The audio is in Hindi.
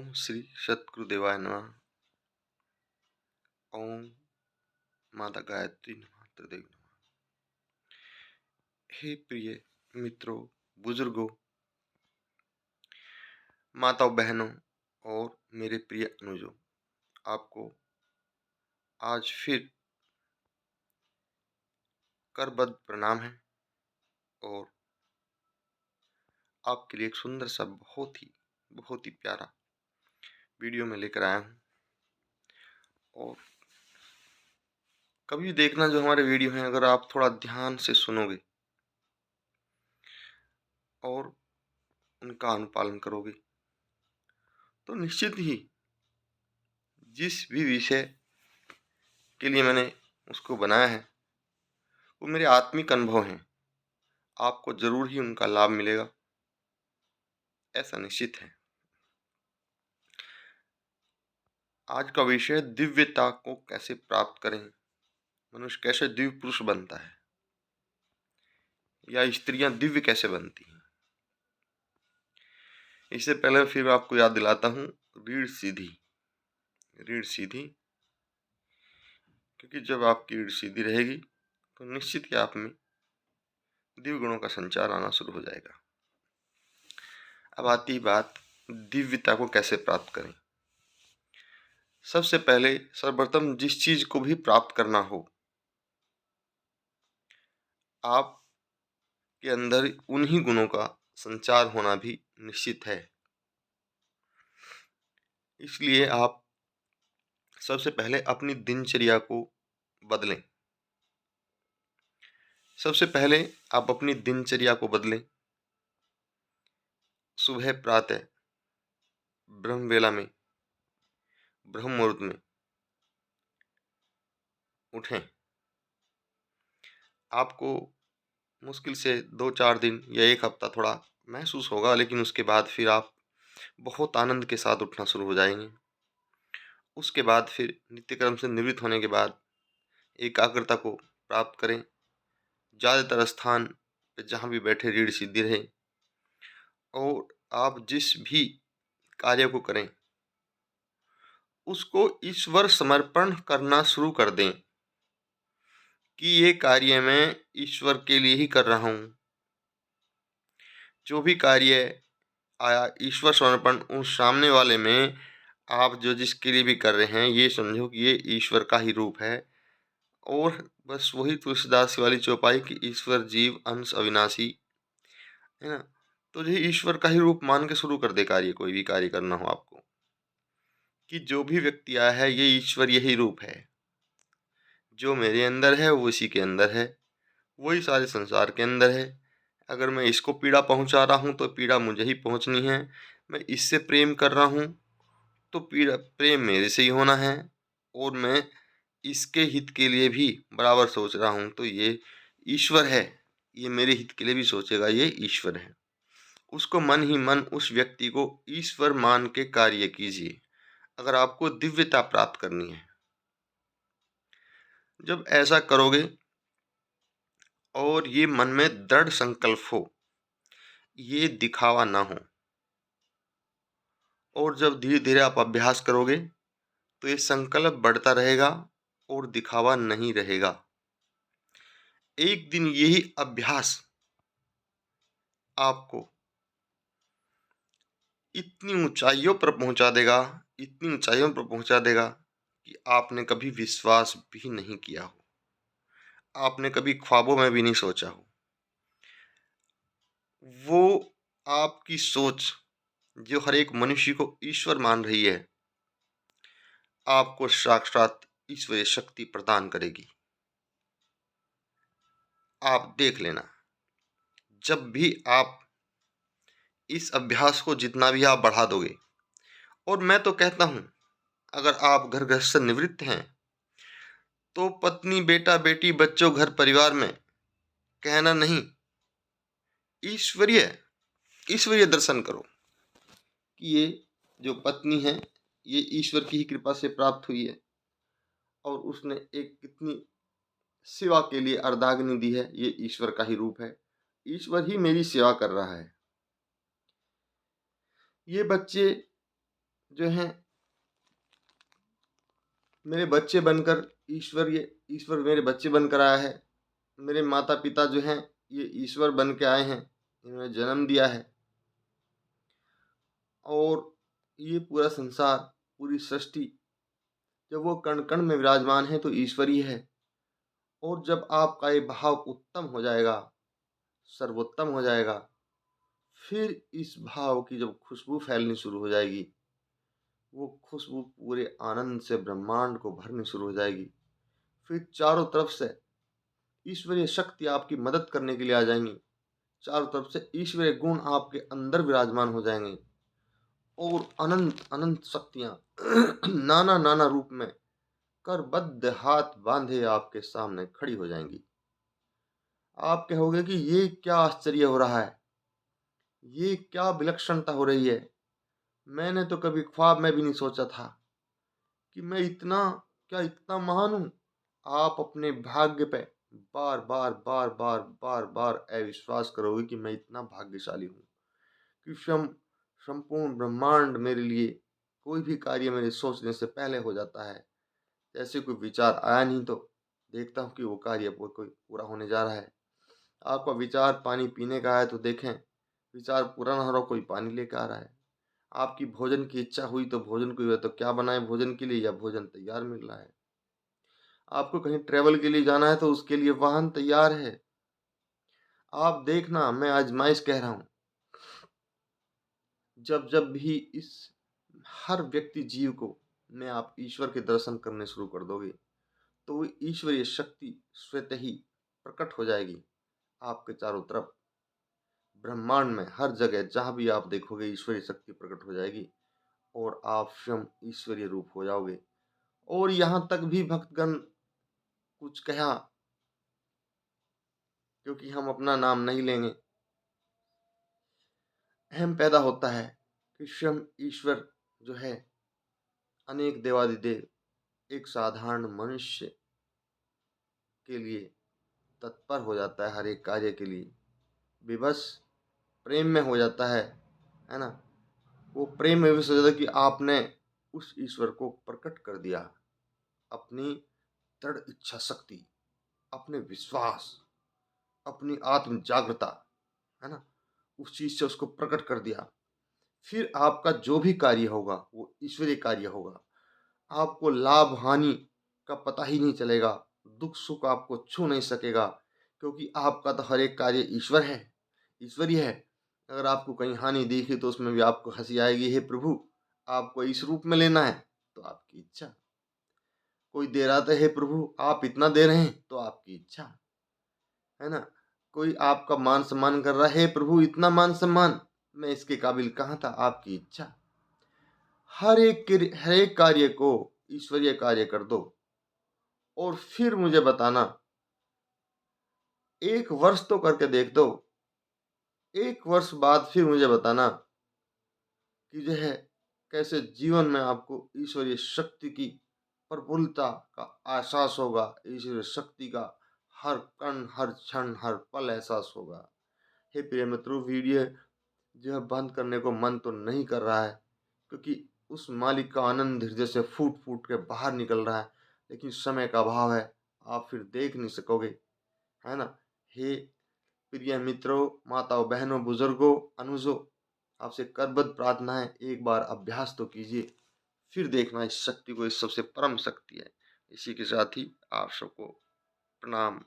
ओम श्री सतगुरुदेवाय नमः। ओम माता गायत्री नमः, त्रिदेवी नमः। हे प्रिय मित्रों, बुजुर्गों, माताओं, बहनों और मेरे प्रिय अनुजों, आपको आज फिर करबद्ध प्रणाम है और आपके लिए एक सुंदर सा बहुत ही प्यारा वीडियो में लेकर आया हूँ। और कभी देखना, जो हमारे वीडियो हैं, अगर आप थोड़ा ध्यान से सुनोगे और उनका अनुपालन करोगे तो निश्चित ही जिस भी विषय के लिए मैंने उसको बनाया है वो मेरे आत्मिक अनुभव हैं, आपको जरूर ही उनका लाभ मिलेगा, ऐसा निश्चित है। आज का विषय दिव्यता को कैसे प्राप्त करें, मनुष्य कैसे दिव्य पुरुष बनता है या स्त्रियां दिव्य कैसे बनती हैं। इससे पहले फिर मैं आपको याद दिलाता हूँ, रीढ़ सीधी, क्योंकि जब आपकी रीढ़ सीधी रहेगी तो निश्चित ही आप में दिव्य गुणों का संचार आना शुरू हो जाएगा। अब आती बात दिव्यता को कैसे प्राप्त करें। सबसे पहले सर्वप्रथम जिस चीज को भी प्राप्त करना हो, आप के अंदर उन्हीं गुणों का संचार होना भी निश्चित है। इसलिए आप सबसे पहले अपनी दिनचर्या को बदलें। सबसे पहले आप अपनी दिनचर्या को बदलें। सुबह प्रातः ब्रह्म वेला में, ब्रह्म मुहूर्त में उठें। आपको मुश्किल से 2-4 दिन या एक हफ्ता थोड़ा महसूस होगा, लेकिन उसके बाद फिर आप बहुत आनंद के साथ उठना शुरू हो जाएंगे। उसके बाद फिर नित्यक्रम से निवृत्त होने के बाद एकाग्रता को प्राप्त करें। ज़्यादातर स्थान पे जहाँ भी बैठे रीढ़ सीधी रहे और आप जिस भी कार्य को करें उसको ईश्वर समर्पण करना शुरू कर दें कि ये कार्य मैं ईश्वर के लिए ही कर रहा हूँ। जो भी कार्य आया ईश्वर समर्पण, उस सामने वाले में आप जो जिसके लिए भी कर रहे हैं ये समझो कि ये ईश्वर का ही रूप है। और बस वही तुलसीदास वाली चौपाई कि ईश्वर जीव अंश अविनाशी, है ना। तो ये ईश्वर का ही रूप मान के शुरू कर दे कार्य, कोई भी कार्य करना हो आपको, कि जो भी व्यक्ति आया है ये ईश्वर यही रूप है। जो मेरे अंदर है वो इसी के अंदर है, वही सारे संसार के अंदर है। अगर मैं इसको पीड़ा पहुंचा रहा हूं तो पीड़ा मुझे ही पहुंचनी है। मैं इससे प्रेम कर रहा हूं तो पीड़ा प्रेम मेरे से ही होना है। और मैं इसके हित के लिए भी बराबर सोच रहा हूं तो ये ईश्वर है, ये मेरे हित के लिए भी सोचेगा, ये ईश्वर है। उसको मन ही मन उस व्यक्ति को ईश्वर मान के कार्य कीजिए अगर आपको दिव्यता प्राप्त करनी है। जब ऐसा करोगे और ये मन में दृढ़ संकल्प हो, ये दिखावा ना हो, और जब धीरे धीरे आप अभ्यास करोगे तो ये संकल्प बढ़ता रहेगा और दिखावा नहीं रहेगा। एक दिन यही अभ्यास आपको इतनी ऊंचाइयों पर पहुंचा देगा, इतनी ऊंचाइयों पर पहुंचा देगा कि आपने कभी विश्वास भी नहीं किया हो, आपने कभी ख्वाबों में भी नहीं सोचा हो। वो आपकी सोच जो हर एक मनुष्य को ईश्वर मान रही है, आपको साक्षात ईश्वरीय शक्ति प्रदान करेगी। आप देख लेना, जब भी आप इस अभ्यास को जितना भी आप बढ़ा दोगे, और मैं तो कहता हूं अगर आप घर गृहस्थ से निवृत्त हैं तो पत्नी, बेटा, बेटी, बच्चों, घर परिवार में कहना नहीं, ईश्वरीय ईश्वरीय दर्शन करो कि ये जो पत्नी है ये ईश्वर की ही कृपा से प्राप्त हुई है और उसने एक कितनी सेवा के लिए अर्धाग्नि दी है, ये ईश्वर का ही रूप है, ईश्वर ही मेरी सेवा कर रहा है। ये बच्चे जो हैं मेरे बच्चे बनकर ईश्वर मेरे बच्चे बनकर आया है। मेरे माता-पिता जो हैं ये ईश्वर बन के आए हैं, इन्होंने जन्म दिया है और ये पूरा संसार, पूरी सृष्टि जब वो कण-कण में विराजमान है तो ईश्वर ही है। और जब आपका ये भाव उत्तम हो जाएगा, सर्वोत्तम हो जाएगा, फिर इस भाव की जब खुशबू फैलनी शुरू हो जाएगी, वो खुशबू पूरे आनंद से ब्रह्मांड को भरनी शुरू हो जाएगी। फिर चारों तरफ से ईश्वरीय शक्ति आपकी मदद करने के लिए आ जाएँगी। चारों तरफ से ईश्वरीय गुण आपके अंदर विराजमान हो जाएँगे और अनंत अनंत शक्तियाँ नाना-नाना रूप में करबद्ध हाथ बाँधे आपके सामने खड़ी हो जाएँगी। आप कहोगे कि ये क्या आश्चर्य हो रहा है? ये क्या विलक्षणता हो रही है? मैंने तो कभी ख्वाब में भी नहीं सोचा था कि मैं इतना महान हूँ। आप अपने भाग्य पे बार-बार अविश्वास करोगे कि मैं इतना भाग्यशाली हूँ कि संपूर्ण ब्रह्मांड मेरे लिए कोई भी कार्य मेरे सोचने से पहले हो जाता है। जैसे कोई विचार आया नहीं तो देखता हूँ कि वो कार्य कोई पूरा होने जा रहा है। आपका विचार पानी पीने का है तो देखें, विचार पूरा ना हो रहा, कोई पानी लेके आ रहा है। आपकी भोजन की इच्छा हुई तो भोजन को, तो क्या बनाएँ भोजन के लिए, या भोजन तैयार मिल रहा है। आपको कहीं ट्रैवल के लिए जाना है तो उसके लिए वाहन तैयार है। आप देखना, मैं आज़माइश कह रहा हूँ, जब भी इस हर व्यक्ति जीव को में आप ईश्वर के दर्शन करने शुरू कर दोगे, तो वो ईश्वरीय शक्ति स्वतः ही प्रकट हो जाएगी आपके चारों तरफ। ब्रह्मांड में हर जगह जहाँ भी आप देखोगे ईश्वरीय शक्ति प्रकट हो जाएगी और आप स्वयं ईश्वरीय रूप हो जाओगे। और यहाँ तक भी भक्तगण कुछ कहा, क्योंकि हम अपना नाम नहीं लेंगे, अहम पैदा होता है कि स्वयं ईश्वर जो है, अनेक देवादिदेव एक साधारण मनुष्य के लिए तत्पर हो जाता है, हर एक कार्य के लिए विवश प्रेम में हो जाता है ना? वो प्रेम में विवश हो जाता है कि आपने उस ईश्वर को प्रकट कर दिया, अपनी दृढ़ इच्छा शक्ति, अपने विश्वास, अपनी आत्म जागृता, है ना? उस चीज़ से उसको प्रकट कर दिया। फिर आपका जो भी कार्य होगा वो ईश्वरीय कार्य होगा। आपको लाभ हानि का पता ही नहीं चलेगा, दुख सुख आपको छू नहीं सकेगा, क्योंकि आपका तो हर एक कार्य ईश्वर है, ईश्वरीय है। अगर आपको कहीं हानि दिखी तो उसमें भी आपको हंसी आएगी, हे प्रभु आपको इस रूप में लेना है तो आपकी इच्छा। कोई दे रहा था, हे प्रभु आप इतना दे रहे हैं तो आपकी इच्छा, है ना? कोई आपका मान सम्मान कर रहा है, हे प्रभु इतना मान सम्मान, मैं इसके काबिल कहाँ था, आपकी इच्छा। हर एक कार्य को ईश्वरीय कार्य कर दो और फिर मुझे बताना, 1 वर्ष तो करके देख दो, 1 वर्ष बाद फिर मुझे बताना कि जो है कैसे जीवन में आपको ईश्वरीय शक्ति की प्रफुल्लता का एहसास होगा, ईश्वरीय शक्ति का हर कण, हर क्षण, हर पल एहसास होगा। हे प्रिय मित्रों, वीडियो जो है बंद करने को मन तो नहीं कर रहा है, क्योंकि उस मालिक का आनंद हृदय से फूट-फूट के बाहर निकल रहा है, लेकिन समय का अभाव है, आप फिर देख नहीं सकोगे, है ना? हे प्रिय मित्रों, माताओं, बहनों, बुजुर्गों, अनुजों, आपसे करबद्ध प्रार्थना है, एक बार अभ्यास तो कीजिए, फिर देखना इस शक्ति को, इस सबसे परम शक्ति है। इसी के साथ ही आप सबको प्रणाम।